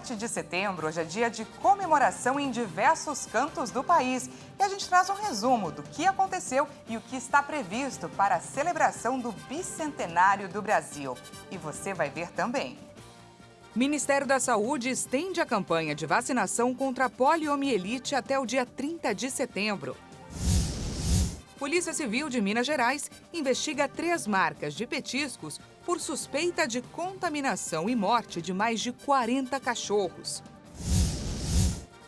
7 de setembro, hoje é dia de comemoração em diversos cantos do país. E a gente traz um resumo do que aconteceu e o que está previsto para a celebração do bicentenário do Brasil. E você vai ver também. Ministério da Saúde estende a campanha de vacinação contra a poliomielite até o dia 30 de setembro. Polícia Civil de Minas Gerais investiga 3 marcas de petiscos por suspeita de contaminação e morte de mais de 40 cachorros.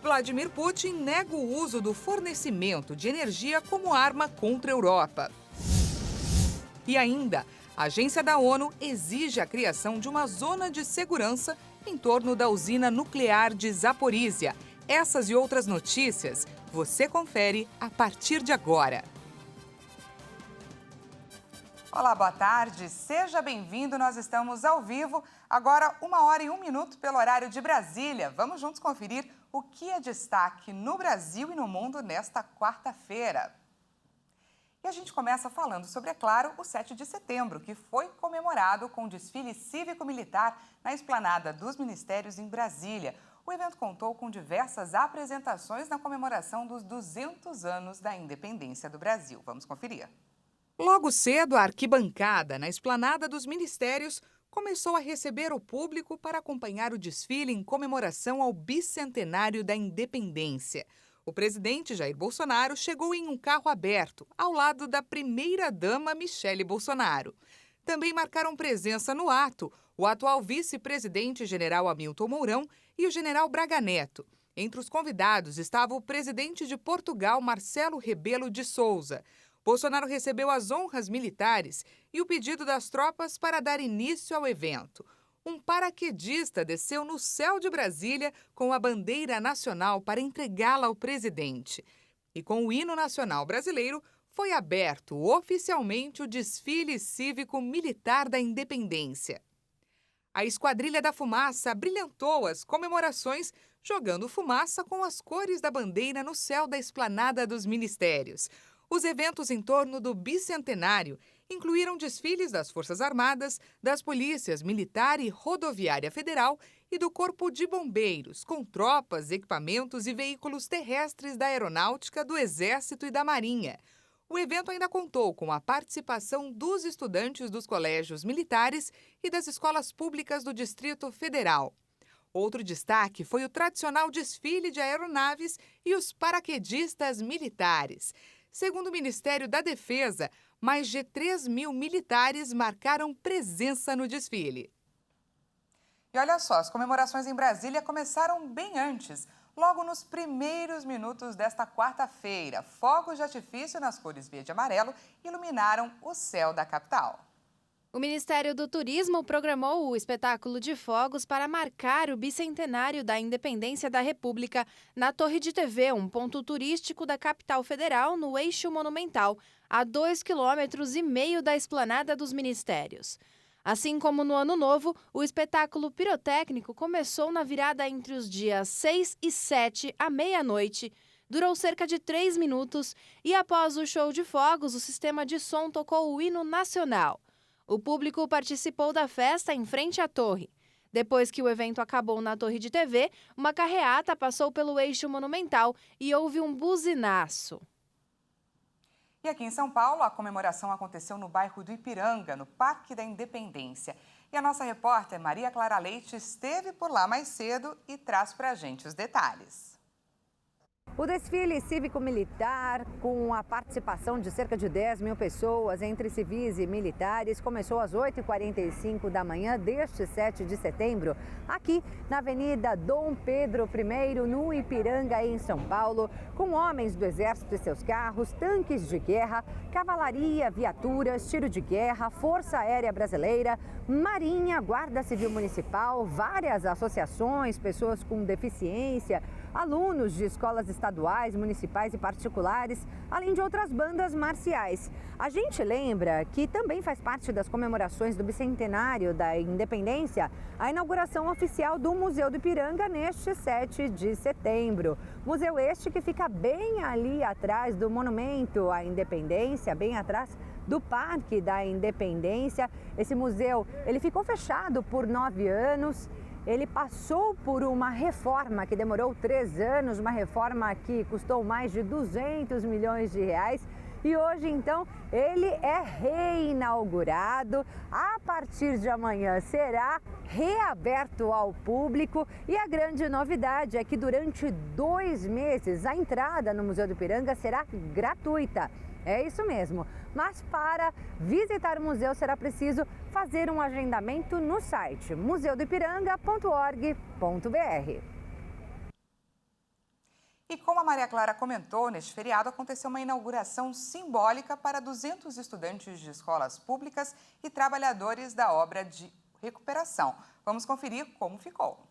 Vladimir Putin nega o uso do fornecimento de energia como arma contra a Europa. E ainda, a agência da ONU exige a criação de uma zona de segurança em torno da usina nuclear de Zaporízia. Essas e outras notícias você confere a partir de agora. Olá, boa tarde, seja bem-vindo, nós estamos ao vivo, agora 1h01 pelo horário de Brasília. Vamos juntos conferir o que é destaque no Brasil e no mundo nesta quarta-feira. E a gente começa falando sobre, é claro, o 7 de setembro, que foi comemorado com desfile cívico-militar na esplanada dos Ministérios em Brasília. O evento contou com diversas apresentações na comemoração dos 200 anos da independência do Brasil. Vamos conferir. Logo cedo, a arquibancada na esplanada dos Ministérios começou a receber o público para acompanhar o desfile em comemoração ao bicentenário da independência. O presidente Jair Bolsonaro chegou em um carro aberto, ao lado da primeira-dama Michele Bolsonaro. Também marcaram presença no ato o atual vice-presidente general Hamilton Mourão e o general Braga Neto. Entre os convidados estava o presidente de Portugal, Marcelo Rebelo de Sousa. Bolsonaro recebeu as honras militares e o pedido das tropas para dar início ao evento. Um paraquedista desceu no céu de Brasília com a bandeira nacional para entregá-la ao presidente. E com o hino nacional brasileiro, foi aberto oficialmente o desfile cívico-militar da independência. A Esquadrilha da Fumaça brilhantou as comemorações, jogando fumaça com as cores da bandeira no céu da esplanada dos Ministérios. Os eventos em torno do bicentenário incluíram desfiles das Forças Armadas, das Polícias Militar e Rodoviária Federal e do Corpo de Bombeiros, com tropas, equipamentos e veículos terrestres da Aeronáutica, do Exército e da Marinha. O evento ainda contou com a participação dos estudantes dos colégios militares e das escolas públicas do Distrito Federal. Outro destaque foi o tradicional desfile de aeronaves e os paraquedistas militares. Segundo o Ministério da Defesa, mais de 3.000 militares marcaram presença no desfile. E olha só, as comemorações em Brasília começaram bem antes. Logo nos primeiros minutos desta quarta-feira, fogos de artifício nas cores verde e amarelo iluminaram o céu da capital. O Ministério do Turismo programou o espetáculo de fogos para marcar o bicentenário da independência da República na Torre de TV, um ponto turístico da capital federal no eixo monumental, a 2,5 km da esplanada dos Ministérios. Assim como no Ano Novo, o espetáculo pirotécnico começou na virada entre os dias 6 e 7 à meia-noite, durou cerca de 3 minutos e após o show de fogos, o sistema de som tocou o hino nacional. O público participou da festa em frente à torre. Depois que o evento acabou na Torre de TV, uma carreata passou pelo eixo monumental e houve um buzinaço. E aqui em São Paulo, a comemoração aconteceu no bairro do Ipiranga, no Parque da Independência. E a nossa repórter Maria Clara Leite esteve por lá mais cedo e traz pra gente os detalhes. O desfile cívico-militar, com a participação de cerca de 10.000 pessoas, entre civis e militares, começou às 8h45 da manhã deste 7 de setembro, aqui na Avenida Dom Pedro I, no Ipiranga, em São Paulo, com homens do Exército e seus carros, tanques de guerra, cavalaria, viaturas, tiro de guerra, Força Aérea Brasileira, Marinha, Guarda Civil Municipal, várias associações, pessoas com deficiência, alunos de escolas estaduais, municipais e particulares, além de outras bandas marciais. A gente lembra que também faz parte das comemorações do bicentenário da independência a inauguração oficial do Museu do Ipiranga neste 7 de setembro. Museu este que fica bem ali atrás do Monumento à Independência, bem atrás do Parque da Independência. Esse museu, ele ficou fechado por 9 anos. ele passou por uma reforma que demorou 3 anos, uma reforma que custou mais de 200 milhões de reais. E hoje, então, ele é reinaugurado. A partir de amanhã será reaberto ao público. E a grande novidade é que durante 2 meses a entrada no Museu do Ipiranga será gratuita. É isso mesmo. Mas para visitar o museu será preciso fazer um agendamento no site museudoipiranga.org.br. E como a Maria Clara comentou, neste feriado aconteceu uma inauguração simbólica para 200 estudantes de escolas públicas e trabalhadores da obra de recuperação. Vamos conferir como ficou.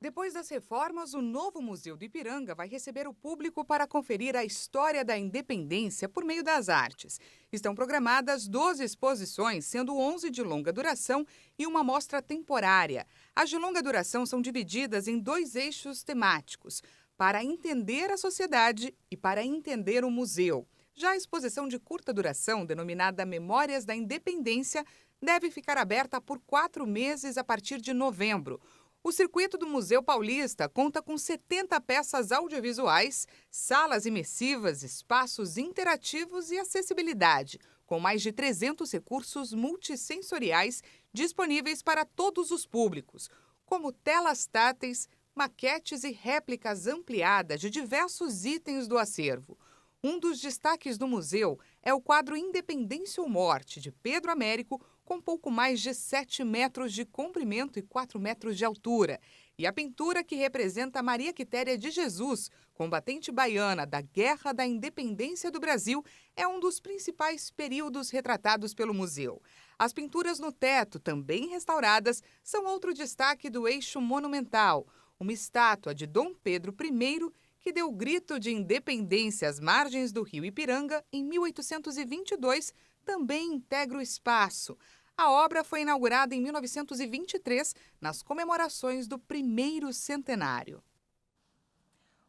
Depois das reformas, o novo Museu do Ipiranga vai receber o público para conferir a história da independência por meio das artes. Estão programadas 12 exposições, sendo 11 de longa duração e uma mostra temporária. As de longa duração são divididas em 2 eixos temáticos: para entender a sociedade e para entender o museu. Já a exposição de curta duração, denominada Memórias da Independência, deve ficar aberta por 4 meses a partir de novembro. O circuito do Museu Paulista conta com 70 peças audiovisuais, salas imersivas, espaços interativos e acessibilidade, com mais de 300 recursos multissensoriais disponíveis para todos os públicos, como telas táteis, maquetes e réplicas ampliadas de diversos itens do acervo. Um dos destaques do museu é o quadro Independência ou Morte, de Pedro Américo, com pouco mais de 7 metros de comprimento e 4 metros de altura. E a pintura que representa Maria Quitéria de Jesus, combatente baiana da Guerra da Independência do Brasil, é um dos principais períodos retratados pelo museu. As pinturas no teto, também restauradas, são outro destaque do eixo monumental. Uma estátua de Dom Pedro I, que deu o grito de independência às margens do rio Ipiranga em 1822, também integra o espaço. A obra foi inaugurada em 1923, nas comemorações do 1º centenário.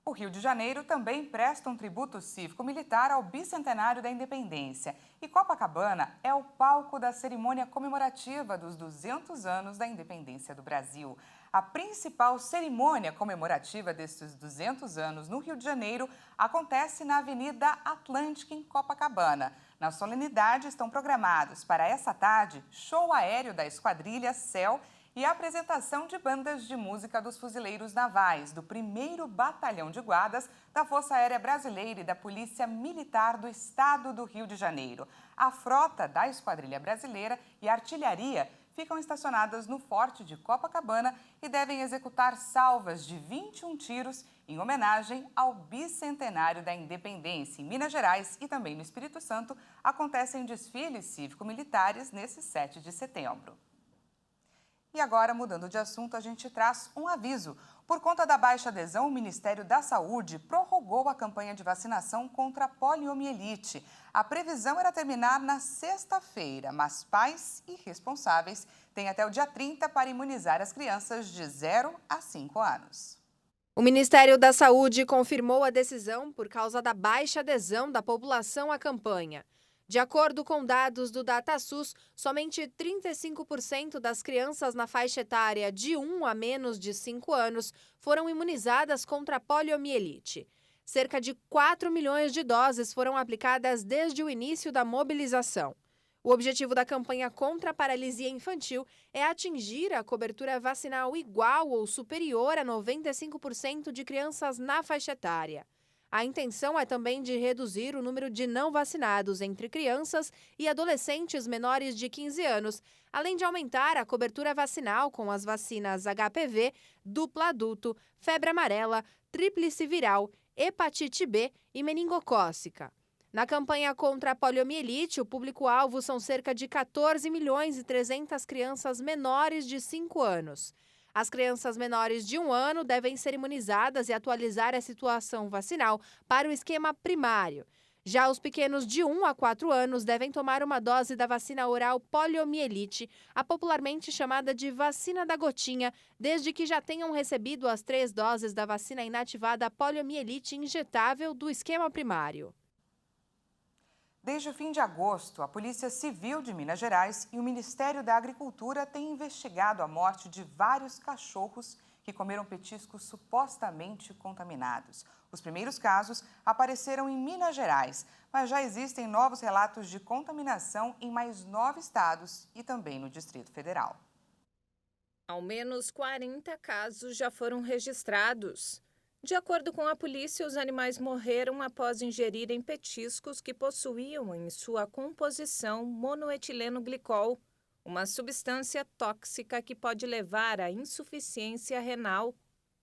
O Rio de Janeiro também presta um tributo cívico-militar ao bicentenário da independência. E Copacabana é o palco da cerimônia comemorativa dos 200 anos da independência do Brasil. A principal cerimônia comemorativa destes 200 anos no Rio de Janeiro acontece na Avenida Atlântica, em Copacabana. Na solenidade estão programados para essa tarde show aéreo da Esquadrilha Céu e a apresentação de bandas de música dos fuzileiros navais do 1º Batalhão de Guardas da Força Aérea Brasileira e da Polícia Militar do Estado do Rio de Janeiro. A frota da Esquadrilha Brasileira e a artilharia ficam estacionadas no Forte de Copacabana e devem executar salvas de 21 tiros em homenagem ao bicentenário da independência. Em Minas Gerais e também no Espírito Santo acontecem desfiles cívico-militares nesse 7 de setembro. E agora, mudando de assunto, a gente traz um aviso. Por conta da baixa adesão, o Ministério da Saúde prorrogou a campanha de vacinação contra a poliomielite. A previsão era terminar na sexta-feira, mas pais e responsáveis têm até o dia 30 para imunizar as crianças de 0 a 5 anos. O Ministério da Saúde confirmou a decisão por causa da baixa adesão da população à campanha. De acordo com dados do DataSUS, somente 35% das crianças na faixa etária de 1 a menos de 5 anos foram imunizadas contra a poliomielite. Cerca de 4 milhões de doses foram aplicadas desde o início da mobilização. O objetivo da campanha contra a paralisia infantil é atingir a cobertura vacinal igual ou superior a 95% de crianças na faixa etária. A intenção é também de reduzir o número de não vacinados entre crianças e adolescentes menores de 15 anos, além de aumentar a cobertura vacinal com as vacinas HPV, dupla adulto, febre amarela, tríplice viral, hepatite B e meningocócica. Na campanha contra a poliomielite, o público-alvo são cerca de 14 milhões e 300 crianças menores de 5 anos. As crianças menores de 1 ano devem ser imunizadas e atualizar a situação vacinal para o esquema primário. Já os pequenos de 1 a 4 anos devem tomar uma dose da vacina oral poliomielite, a popularmente chamada de vacina da gotinha, desde que já tenham recebido as 3 doses da vacina inativada poliomielite injetável do esquema primário. Desde o fim de agosto, a Polícia Civil de Minas Gerais e o Ministério da Agricultura têm investigado a morte de vários cachorros que comeram petiscos supostamente contaminados. Os primeiros casos apareceram em Minas Gerais, mas já existem novos relatos de contaminação em mais 9 estados e também no Distrito Federal. Ao menos 40 casos já foram registrados. De acordo com a polícia, os animais morreram após ingerirem petiscos que possuíam em sua composição monoetileno glicol, uma substância tóxica que pode levar à insuficiência renal.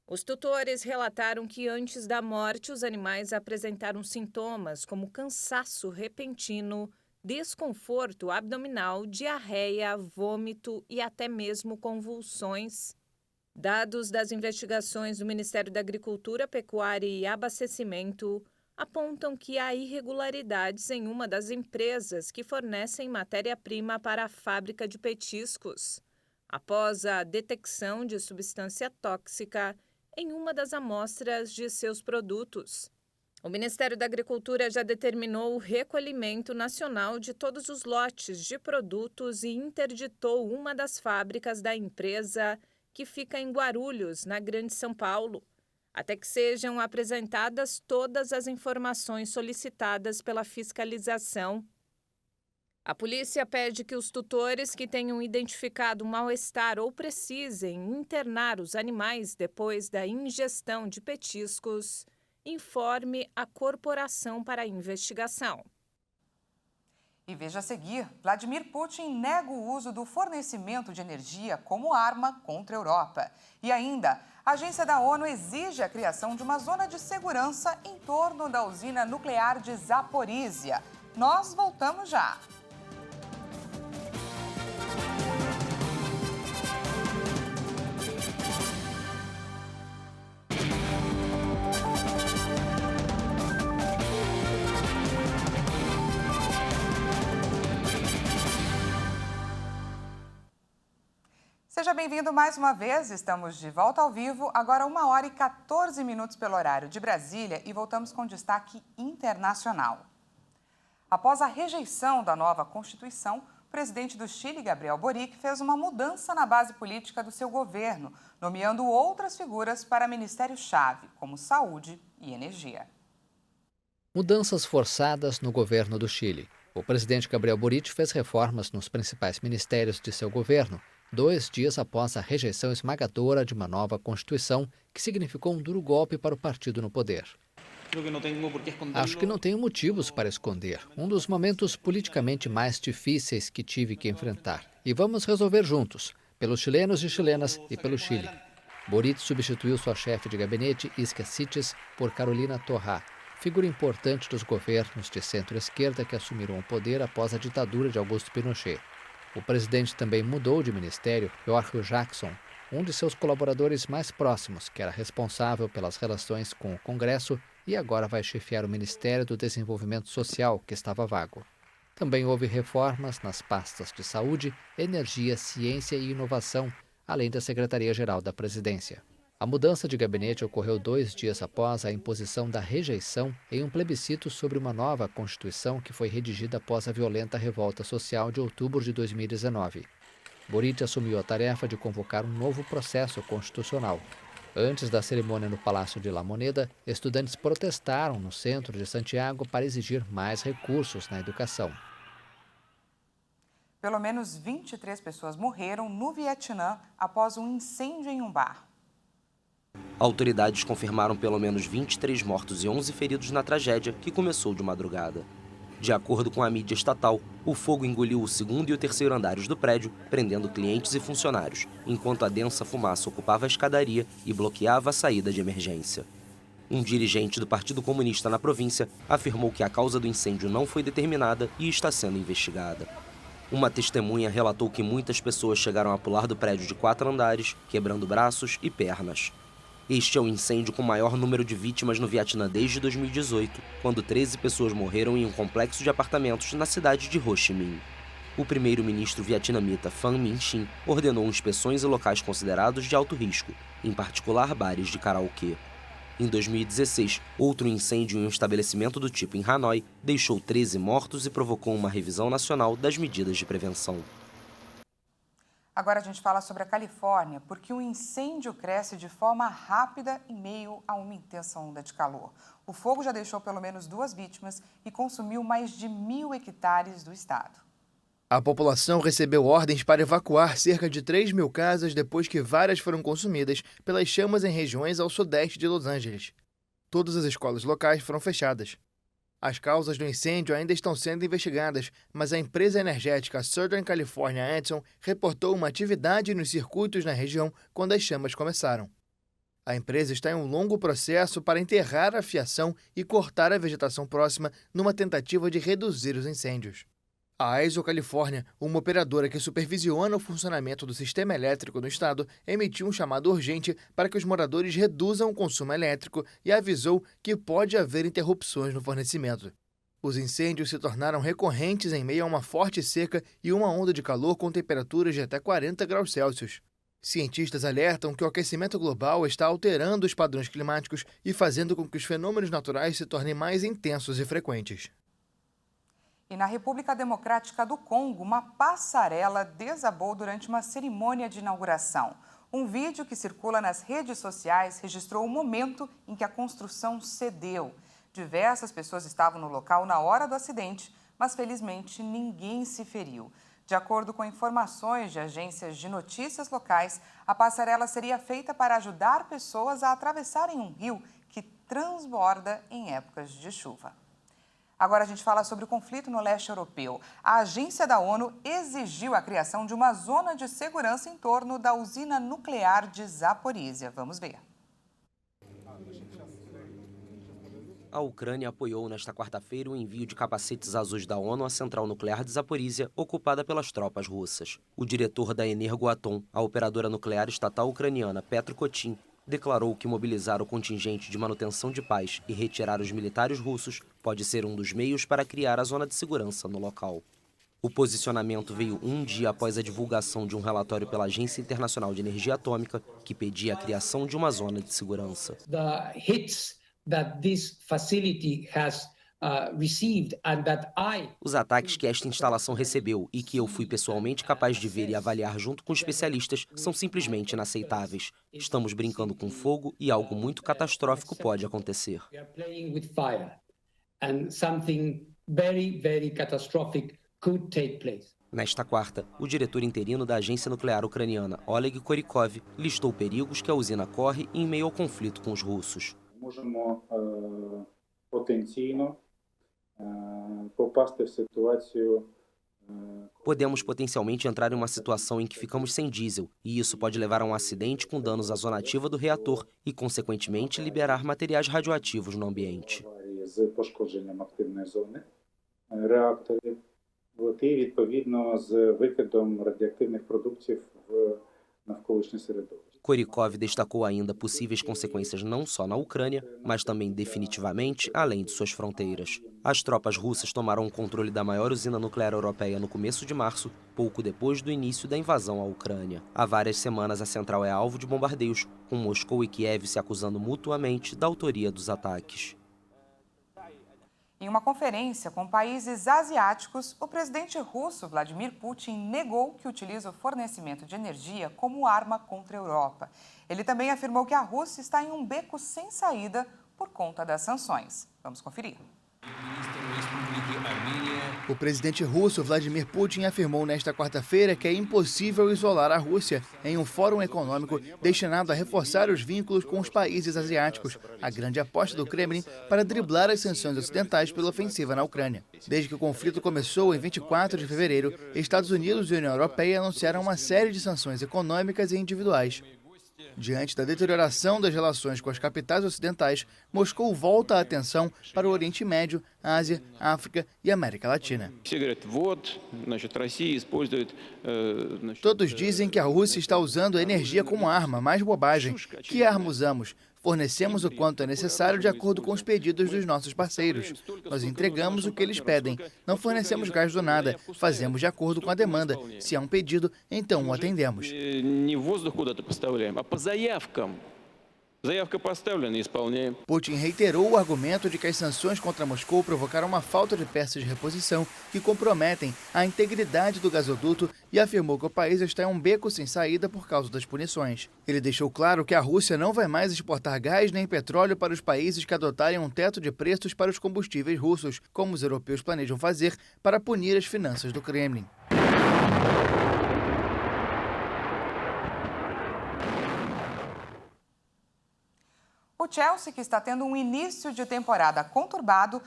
Os tutores relataram que antes da morte os animais apresentaram sintomas como cansaço repentino, desconforto abdominal, diarreia, vômito e até mesmo convulsões. Dados das investigações do Ministério da Agricultura, Pecuária e Abastecimento apontam que há irregularidades em uma das empresas que fornecem matéria-prima para a fábrica de petiscos, após a detecção de substância tóxica em uma das amostras de seus produtos. O Ministério da Agricultura já determinou o recolhimento nacional de todos os lotes de produtos e interditou uma das fábricas da empresa que fica em Guarulhos, na Grande São Paulo, até que sejam apresentadas todas as informações solicitadas pela fiscalização. A polícia pede que os tutores que tenham identificado mal-estar ou precisem internar os animais depois da ingestão de petiscos, informe a corporação para a investigação. E veja a seguir, Vladimir Putin nega o uso do fornecimento de energia como arma contra a Europa. E ainda, a agência da ONU exige a criação de uma zona de segurança em torno da usina nuclear de Zaporizhia. Nós voltamos já. Seja bem-vindo mais uma vez, estamos de volta ao vivo, agora 1h14 pelo horário de Brasília e voltamos com destaque internacional. Após a rejeição da nova Constituição, o presidente do Chile, Gabriel Boric, fez uma mudança na base política do seu governo, nomeando outras figuras para ministério-chave, como saúde e energia. Mudanças forçadas no governo do Chile. O presidente Gabriel Boric fez reformas nos principais ministérios de seu governo, 2 dias após a rejeição esmagadora de uma nova Constituição que significou um duro golpe para o partido no poder. Acho que não tenho motivos para esconder. Um dos momentos politicamente mais difíceis que tive que enfrentar. E vamos resolver juntos, pelos chilenos e chilenas e pelo Chile. Boric substituiu sua chefe de gabinete, Isquia Siches, por Carolina Tohá, figura importante dos governos de centro-esquerda que assumiram o poder após a ditadura de Augusto Pinochet. O presidente também mudou de ministério George Jackson, um de seus colaboradores mais próximos, que era responsável pelas relações com o Congresso e agora vai chefiar o Ministério do Desenvolvimento Social, que estava vago. Também houve reformas nas pastas de saúde, energia, ciência e inovação, além da Secretaria-Geral da Presidência. A mudança de gabinete ocorreu 2 dias após a imposição da rejeição em um plebiscito sobre uma nova Constituição que foi redigida após a violenta revolta social de outubro de 2019. Boric assumiu a tarefa de convocar um novo processo constitucional. Antes da cerimônia no Palácio de La Moneda, estudantes protestaram no centro de Santiago para exigir mais recursos na educação. Pelo menos 23 pessoas morreram no Vietnã após um incêndio em um bar. Autoridades confirmaram pelo menos 23 mortos e 11 feridos na tragédia, que começou de madrugada. De acordo com a mídia estatal, o fogo engoliu o 2º e o 3º andares do prédio, prendendo clientes e funcionários, enquanto a densa fumaça ocupava a escadaria e bloqueava a saída de emergência. Um dirigente do Partido Comunista na província afirmou que a causa do incêndio não foi determinada e está sendo investigada. Uma testemunha relatou que muitas pessoas chegaram a pular do prédio de 4 andares, quebrando braços e pernas. Este é o incêndio com o maior número de vítimas no Vietnã desde 2018, quando 13 pessoas morreram em um complexo de apartamentos na cidade de Ho Chi Minh. O primeiro-ministro vietnamita Pham Minh Chinh ordenou inspeções em locais considerados de alto risco, em particular bares de karaokê. Em 2016, outro incêndio em um estabelecimento do tipo em Hanoi deixou 13 mortos e provocou uma revisão nacional das medidas de prevenção. Agora a gente fala sobre a Califórnia, porque o incêndio cresce de forma rápida em meio a uma intensa onda de calor. O fogo já deixou pelo menos 2 vítimas e consumiu mais de 1.000 hectares do estado. A população recebeu ordens para evacuar cerca de 3.000 casas depois que várias foram consumidas pelas chamas em regiões ao sudeste de Los Angeles. Todas as escolas locais foram fechadas. As causas do incêndio ainda estão sendo investigadas, mas a empresa energética Southern California Edison reportou uma atividade nos circuitos na região quando as chamas começaram. A empresa está em um longo processo para enterrar a fiação e cortar a vegetação próxima numa tentativa de reduzir os incêndios. A ISO Califórnia, uma operadora que supervisiona o funcionamento do sistema elétrico no estado, emitiu um chamado urgente para que os moradores reduzam o consumo elétrico e avisou que pode haver interrupções no fornecimento. Os incêndios se tornaram recorrentes em meio a uma forte seca e uma onda de calor com temperaturas de até 40 graus Celsius. Cientistas alertam que o aquecimento global está alterando os padrões climáticos e fazendo com que os fenômenos naturais se tornem mais intensos e frequentes. E na República Democrática do Congo, uma passarela desabou durante uma cerimônia de inauguração. Um vídeo que circula nas redes sociais registrou o momento em que a construção cedeu. Diversas pessoas estavam no local na hora do acidente, mas felizmente ninguém se feriu. De acordo com informações de agências de notícias locais, a passarela seria feita para ajudar pessoas a atravessarem um rio que transborda em épocas de chuva. Agora a gente fala sobre o conflito no leste europeu. A agência da ONU exigiu a criação de uma zona de segurança em torno da usina nuclear de Zaporízia. Vamos ver. A Ucrânia apoiou nesta quarta-feira o envio de capacetes azuis da ONU à central nuclear de Zaporízia, ocupada pelas tropas russas. O diretor da Energoatom, a operadora nuclear estatal ucraniana Petro Kotin, declarou que mobilizar o contingente de manutenção de paz e retirar os militares russos pode ser um dos meios para criar a zona de segurança no local. O posicionamento veio um dia após a divulgação de um relatório pela Agência Internacional de Energia Atômica que pedia a criação de uma zona de segurança. The hits that this facility has received and that Os ataques que esta instalação recebeu e que eu fui pessoalmente capaz de ver e avaliar junto com especialistas são simplesmente inaceitáveis. Estamos brincando com fogo e algo muito catastrófico pode acontecer. we are playing with fire and something very, very catastrophic could take place. Nesta quarta, o diretor interino da agência nuclear ucraniana, Oleg Korykov, listou perigos que a usina corre em meio ao conflito com os russos. Можемо потенційно попасти в ситуацію. Podemos potencialmente entrar em uma situação em que ficamos sem diesel, e isso pode levar a um acidente com danos à zona ativa do reator e, consequentemente, liberar materiais radioativos no ambiente. Аварії з пошкодженням активної зони реакторів і, відповідно, з викидом радіоактивних продуктів в навколишнє середовище. Korykov destacou ainda possíveis consequências não só na Ucrânia, mas também definitivamente além de suas fronteiras. As tropas russas tomaram o controle da maior usina nuclear europeia no começo de março, pouco depois do início da invasão à Ucrânia. Há várias semanas a central é alvo de bombardeios, com Moscou e Kiev se acusando mutuamente da autoria dos ataques. Em uma conferência com países asiáticos, o presidente russo Vladimir Putin negou que utiliza o fornecimento de energia como arma contra a Europa. Ele também afirmou que a Rússia está em um beco sem saída por conta das sanções. Vamos conferir. O presidente russo Vladimir Putin afirmou nesta quarta-feira que é impossível isolar a Rússia em um fórum econômico destinado a reforçar os vínculos com os países asiáticos, a grande aposta do Kremlin para driblar as sanções ocidentais pela ofensiva na Ucrânia. Desde que o conflito começou em 24 de fevereiro, Estados Unidos e União Europeia anunciaram uma série de sanções econômicas e individuais. Diante da deterioração das relações com as capitais ocidentais, Moscou volta a atenção para o Oriente Médio, Ásia, África e América Latina. Todos dizem que a Rússia está usando a energia como arma, mais bobagem. Que arma usamos? Fornecemos o quanto é necessário de acordo com os pedidos dos nossos parceiros. Nós entregamos o que eles pedem. Não fornecemos gás do nada. Fazemos de acordo com a demanda. Se há um pedido, então o atendemos. Putin reiterou o argumento de que as sanções contra Moscou provocaram uma falta de peças de reposição que comprometem a integridade do gasoduto e afirmou que o país está em um beco sem saída por causa das punições. Ele deixou claro que a Rússia não vai mais exportar gás nem petróleo para os países que adotarem um teto de preços para os combustíveis russos, como os europeus planejam fazer para punir as finanças do Kremlin. O Chelsea, que está tendo um início de temporada conturbado,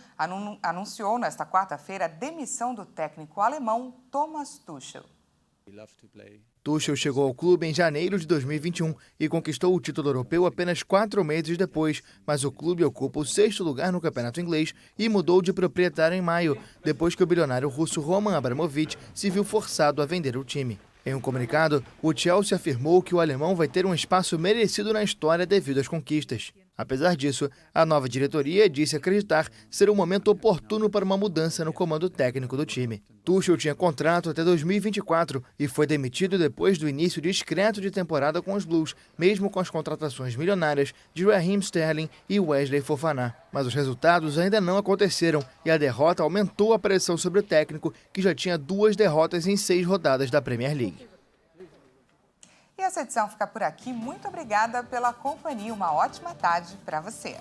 anunciou nesta quarta-feira a demissão do técnico alemão Thomas Tuchel. Tuchel chegou ao clube em janeiro de 2021 e conquistou o título europeu apenas 4 meses depois, mas o clube ocupa o 6º lugar no campeonato inglês e mudou de proprietário em maio, depois que o bilionário russo Roman Abramovich se viu forçado a vender o time. Em um comunicado, o Chelsea afirmou que o alemão vai ter um espaço merecido na história devido às conquistas. Apesar disso, a nova diretoria disse acreditar ser um momento oportuno para uma mudança no comando técnico do time. Tuchel tinha contrato até 2024 e foi demitido depois do início discreto de temporada com os Blues, mesmo com as contratações milionárias de Raheem Sterling e Wesley Fofana. Mas os resultados ainda não aconteceram e a derrota aumentou a pressão sobre o técnico, que já tinha 2 derrotas em 6 rodadas da Premier League. E essa edição fica por aqui. Muito obrigada pela companhia. Uma ótima tarde para você.